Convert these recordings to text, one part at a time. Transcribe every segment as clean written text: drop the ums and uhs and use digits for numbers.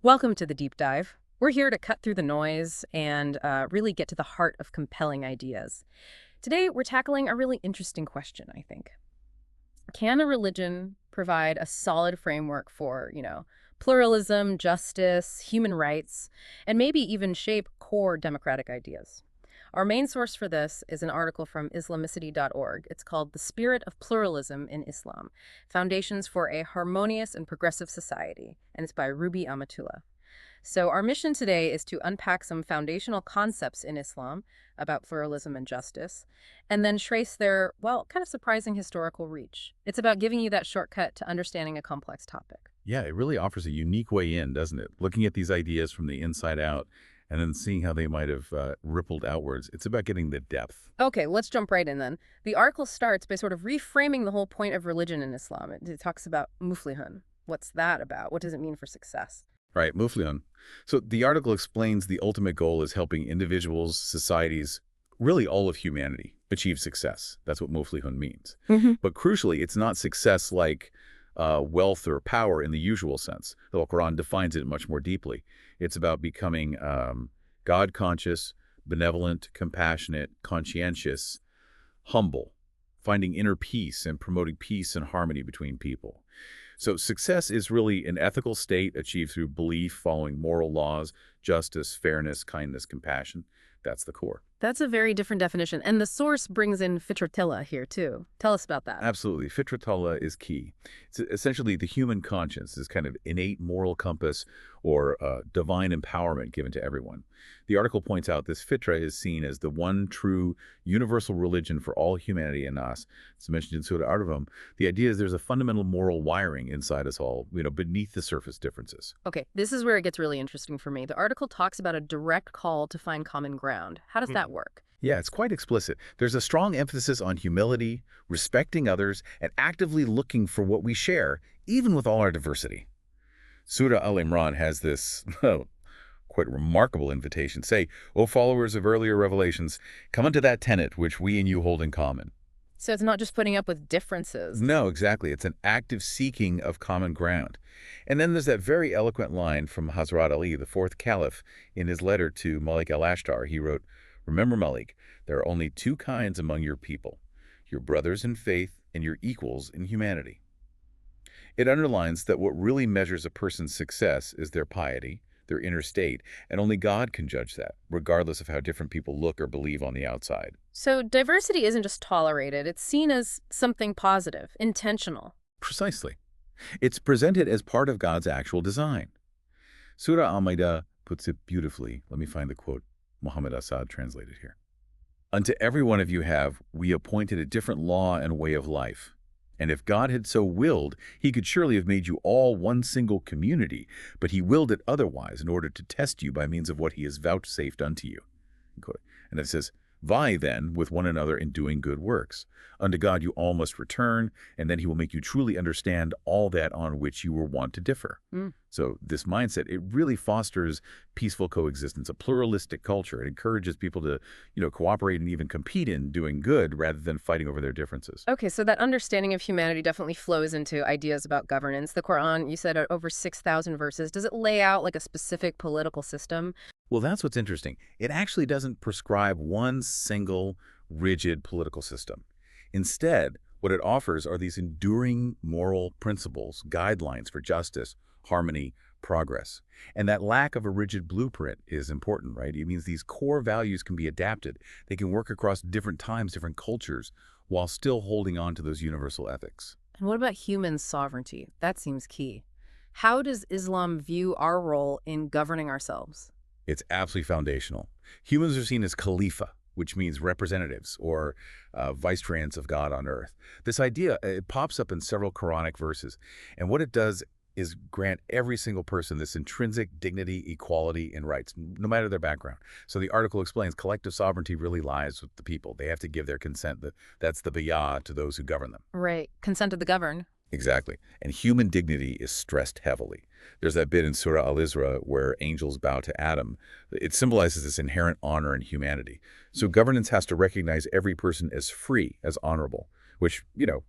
Welcome to the deep dive. We're here to cut through the noise and really get to the heart of compelling ideas. Today, we're tackling a really interesting question, I think. Can a religion provide a solid framework for, pluralism, justice, human rights, and maybe even shape core democratic ideas? Our main source for this is an article from Islamicity.org. It's called The Spirit of Pluralism in Islam, Foundations for a Harmonious and Progressive Society, and it's by Ruby Amatulla. So our mission today is to unpack some foundational concepts in Islam about pluralism and justice, and then trace their, well, kind of surprising historical reach. It's about giving you that shortcut to understanding a complex topic. Yeah, it really offers a unique way in, doesn't it? Looking at these ideas from the inside out and then seeing how they might have rippled outwards. It's about getting the depth. Okay, let's jump right in then. The article starts by sort of reframing the whole point of religion in Islam. It talks about muflihun. What's that about? What does it mean for success? Right, Muflion. So the article explains the ultimate goal is helping individuals, societies, really all of humanity achieve success. That's what Muflihun means. But crucially, it's not success like wealth or power in the usual sense. The Qur'an defines it much more deeply. It's about becoming God-conscious, benevolent, compassionate, conscientious, humble, finding inner peace and promoting peace and harmony between people. So success is really an ethical state achieved through belief, following moral laws, justice, fairness, kindness, compassion. That's the core. That's a very different definition. And the source brings in Fitratullah here, too. Tell us about that. Absolutely. Fitratullah is key. It's essentially the human conscience, this kind of innate moral compass or divine empowerment given to everyone. The article points out this fitra is seen as the one true universal religion for all humanity and us. It's mentioned in Surah Ar-Rum. The idea is there's a fundamental moral wiring inside us all, beneath the surface differences. Okay, this is where it gets really interesting for me. The article talks about a direct call to find common ground. How does that work? Yeah, it's quite explicit. There's a strong emphasis on humility, respecting others, and actively looking for what we share, even with all our diversity. Surah Al-Imran has this quite remarkable invitation. Say, O followers of earlier revelations, come unto that tenet which we and you hold in common. So it's not just putting up with differences. No, exactly. It's an active seeking of common ground. And then there's that very eloquent line from Hazrat Ali, the fourth caliph, in his letter to Malik al-Ashtar. He wrote, "Remember, Malik, there are only two kinds among your people, your brothers in faith and your equals in humanity." It underlines that what really measures a person's success is their piety, their inner state, and only God can judge that, regardless of how different people look or believe on the outside. So diversity isn't just tolerated, it's seen as something positive, intentional. Precisely. It's presented as part of God's actual design. Surah Al-Ma'idah puts it beautifully. Let me find the quote. Muhammad Assad translated here. Unto every one of you have we appointed a different law and way of life. And if God had so willed, he could surely have made you all one single community, but he willed it otherwise in order to test you by means of what he has vouchsafed unto you. And it says, Vie then with one another in doing good works. Unto God you all must return, and then he will make you truly understand all that on which you were wont to differ. So this mindset, it really fosters peaceful coexistence, a pluralistic culture. It encourages people to, cooperate and even compete in doing good rather than fighting over their differences. Okay, so that understanding of humanity definitely flows into ideas about governance. The Quran, you said, over 6,000 verses. Does it lay out like a specific political system? Well, that's what's interesting. It actually doesn't prescribe one single, rigid political system. Instead, what it offers are these enduring moral principles, guidelines for justice, harmony, progress. And that lack of a rigid blueprint is important, right? It means these core values can be adapted. They can work across different times, different cultures, while still holding on to those universal ethics. And what about human sovereignty? That seems key. How does Islam view our role in governing ourselves? It's absolutely foundational. Humans are seen as khalifa, which means representatives or vicegerents of God on earth. This idea, it pops up in several Quranic verses. And what it does is grant every single person this intrinsic dignity, equality, and rights, no matter their background. So the article explains collective sovereignty really lies with the people. They have to give their consent. That's the bayah to those who govern them. Right. Consent of the governed. Exactly. And human dignity is stressed heavily. There's that bit in Surah Al-Isra where angels bow to Adam. It symbolizes this inherent honor and humanity. So governance has to recognize every person as free, as honorable, which,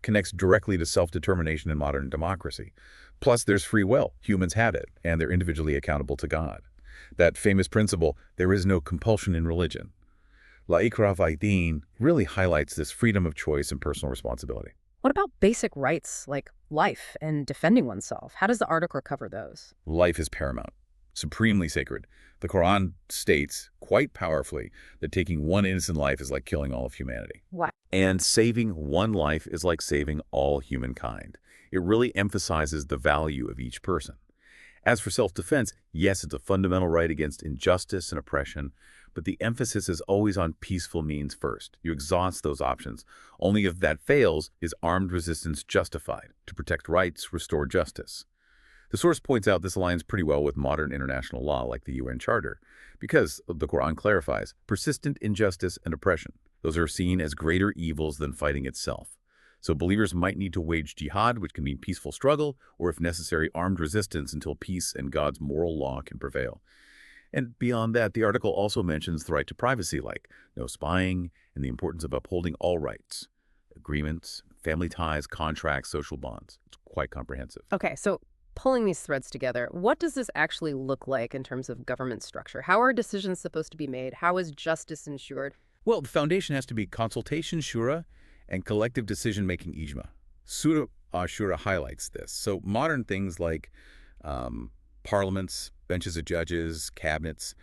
connects directly to self-determination in modern democracy. Plus, there's free will. Humans have it, and they're individually accountable to God. That famous principle, there is no compulsion in religion. La ikrah fi din really highlights this freedom of choice and personal responsibility. What about basic rights like life and defending oneself? How does the article cover those? Life is paramount, supremely sacred. The Qur'an states quite powerfully that taking one innocent life is like killing all of humanity. What? And saving one life is like saving all humankind. It really emphasizes the value of each person. As for self-defense, yes, it's a fundamental right against injustice and oppression, but the emphasis is always on peaceful means first. You exhaust those options. Only if that fails is armed resistance justified to protect rights, restore justice. The source points out this aligns pretty well with modern international law like the UN Charter, because the Qur'an clarifies persistent injustice and oppression. Those are seen as greater evils than fighting itself. So believers might need to wage jihad, which can mean peaceful struggle, or if necessary, armed resistance until peace and God's moral law can prevail. And beyond that, the article also mentions the right to privacy, like no spying, and the importance of upholding all rights, agreements, family ties, contracts, social bonds. It's quite comprehensive. Okay, so pulling these threads together, what does this actually look like in terms of government structure? How are decisions supposed to be made? How is justice ensured? Well, the foundation has to be consultation, shura, and collective decision-making, ijma. Surah Ashura highlights this. So modern things like parliaments, benches of judges, cabinets,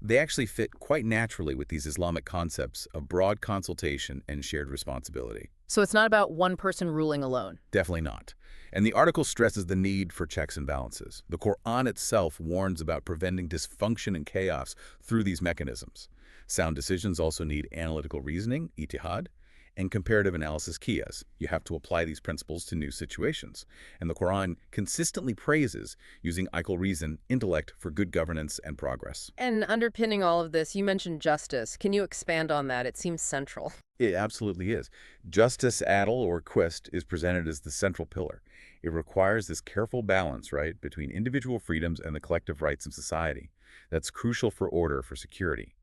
they actually fit quite naturally with these Islamic concepts of broad consultation and shared responsibility. So it's not about one person ruling alone. Definitely not. And the article stresses the need for checks and balances. The Qur'an itself warns about preventing dysfunction and chaos through these mechanisms. Sound decisions also need analytical reasoning, ijtihad, and comparative analysis, qiyas. You have to apply these principles to new situations. And the Qur'an consistently praises using aql, reason, intellect for good governance and progress. And underpinning all of this, you mentioned justice. Can you expand on that? It seems central. It absolutely is. Justice, adl, or qist, is presented as the central pillar. It requires this careful balance, right, between individual freedoms and the collective rights of society. That's crucial for order, for security.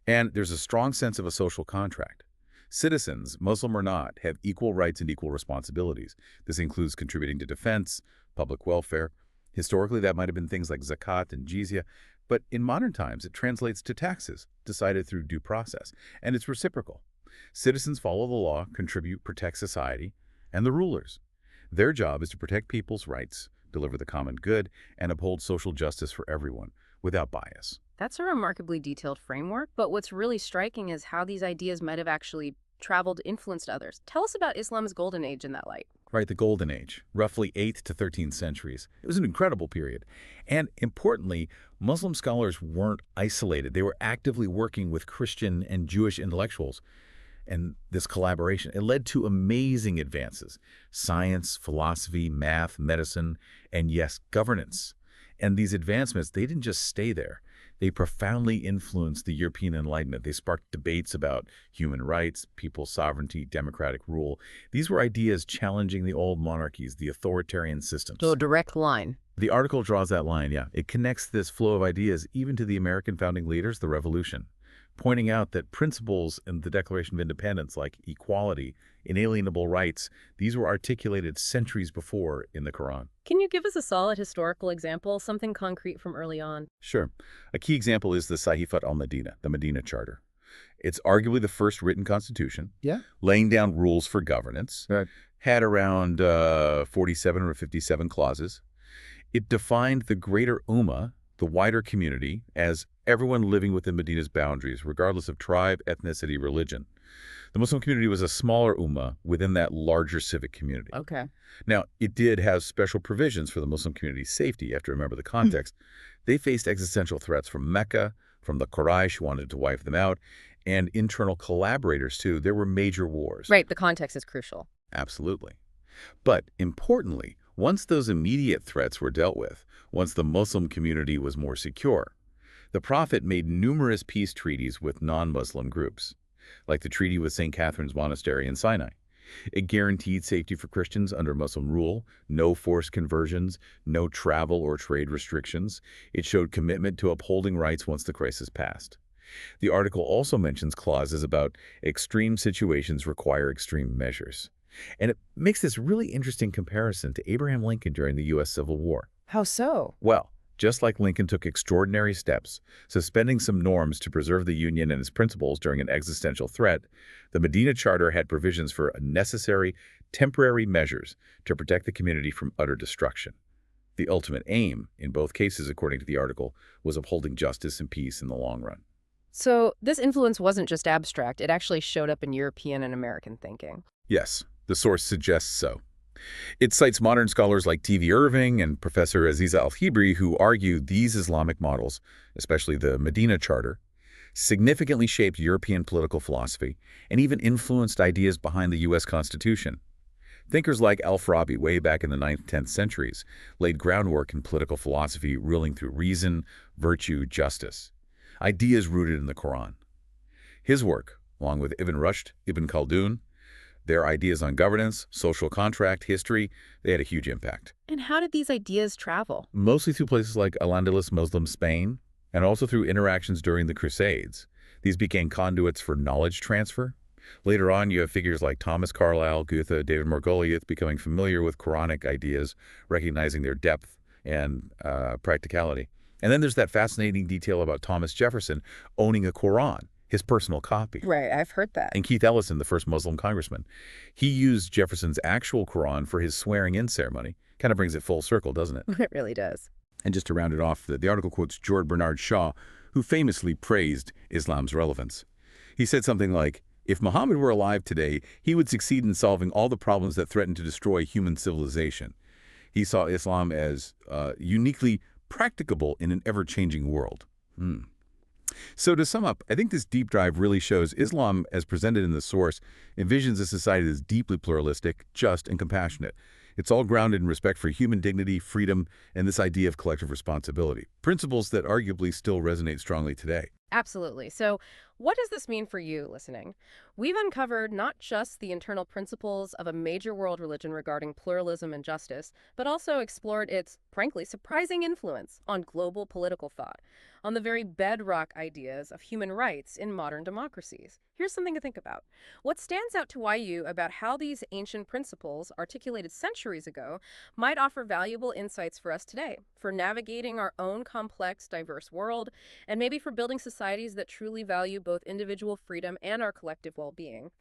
And there's a strong sense of a social contract. Citizens, Muslim or not, have equal rights and equal responsibilities. This includes contributing to defense, public welfare. Historically, that might have been things like zakat and jizya, but in modern times, it translates to taxes, decided through due process, and it's reciprocal. Citizens follow the law, contribute, protect society, and the rulers. Their job is to protect people's rights, deliver the common good, and uphold social justice for everyone, without bias. That's a remarkably detailed framework, but what's really striking is how these ideas might have actually traveled, influenced others. Tell us about Islam's golden age in that light. Right, the Golden Age, roughly 8th to 13th centuries. It was an incredible period. And importantly, Muslim scholars weren't isolated. They were actively working with Christian and Jewish intellectuals. And this collaboration, it led to amazing advances. Science, philosophy, math, medicine, and yes, governance. And these advancements, they didn't just stay there. They profoundly influenced the European Enlightenment. They sparked debates about human rights, people's sovereignty, democratic rule. These were ideas challenging the old monarchies, the authoritarian systems. So a direct line. The article draws that line, yeah. It connects this flow of ideas even to the American founding leaders, the Revolution, pointing out that principles in the Declaration of Independence like equality, inalienable rights, these were articulated centuries before in the Quran. Can you give us a solid historical example, something concrete from early on? Sure. A key example is the Sahifat al-Medina, the Medina Charter. It's arguably the first written constitution, laying down rules for governance. Right. Had around 47 or 57 clauses. It defined the greater ummah, the wider community, as everyone living within Medina's boundaries, regardless of tribe, ethnicity, religion. The Muslim community was a smaller ummah within that larger civic community. Okay. Now, it did have special provisions for the Muslim community's safety. You have to remember the context. They faced existential threats from Mecca, from the Quraysh who wanted to wipe them out, and internal collaborators, too. There were major wars. Right, the context is crucial. Absolutely. But importantly, once those immediate threats were dealt with, once the Muslim community was more secure, the Prophet made numerous peace treaties with non-Muslim groups, like the treaty with St. Catherine's Monastery in Sinai. It guaranteed safety for Christians under Muslim rule, no forced conversions, no travel or trade restrictions. It showed commitment to upholding rights once the crisis passed. The article also mentions clauses about extreme situations require extreme measures. And it makes this really interesting comparison to Abraham Lincoln during the U.S. Civil War. How so? Well, just like Lincoln took extraordinary steps, suspending some norms to preserve the Union and its principles during an existential threat, the Medina Charter had provisions for necessary, temporary measures to protect the community from utter destruction. The ultimate aim, in both cases according to the article, was upholding justice and peace in the long run. So this influence wasn't just abstract, it actually showed up in European and American thinking. Yes, the source suggests so. It cites modern scholars like T.V. Irving and Professor Aziza Al-Hibri who argue these Islamic models, especially the Medina Charter, significantly shaped European political philosophy and even influenced ideas behind the U.S. Constitution. Thinkers like Al-Farabi, way back in the 9th, 10th centuries, laid groundwork in political philosophy ruling through reason, virtue, justice, ideas rooted in the Qur'an. His work, along with Ibn Rushd, Ibn Khaldun, their ideas on governance, social contract, history, they had a huge impact. And how did these ideas travel? Mostly through places like Al-Andalus Muslim Spain, and also through interactions during the Crusades. These became conduits for knowledge transfer. Later on, you have figures like Thomas Carlyle, Goethe, David Margoliouth becoming familiar with Quranic ideas, recognizing their depth and practicality. And then there's that fascinating detail about Thomas Jefferson owning a Qur'an, his personal copy. Right, I've heard that. And Keith Ellison, the first Muslim congressman, he used Jefferson's actual Qur'an for his swearing-in ceremony. Kind of brings it full circle, doesn't it? It really does. And just to round it off, the article quotes George Bernard Shaw, who famously praised Islam's relevance. He said something like, "If Muhammad were alive today, he would succeed in solving all the problems that threaten to destroy human civilization." He saw Islam as uniquely practicable in an ever-changing world. So to sum up, I think this deep dive really shows Islam, as presented in the source, envisions a society that's deeply pluralistic, just, and compassionate. It's all grounded in respect for human dignity, freedom, and this idea of collective responsibility, principles that arguably still resonate strongly today. Absolutely. So what does this mean for you listening? We've uncovered not just the internal principles of a major world religion regarding pluralism and justice, but also explored its, frankly, surprising influence on global political thought, on the very bedrock ideas of human rights in modern democracies. Here's something to think about. What stands out to you about how these ancient principles, articulated centuries ago, might offer valuable insights for us today, for navigating our own complex, diverse world, and maybe for building societies that truly value both individual freedom and our collective well-being?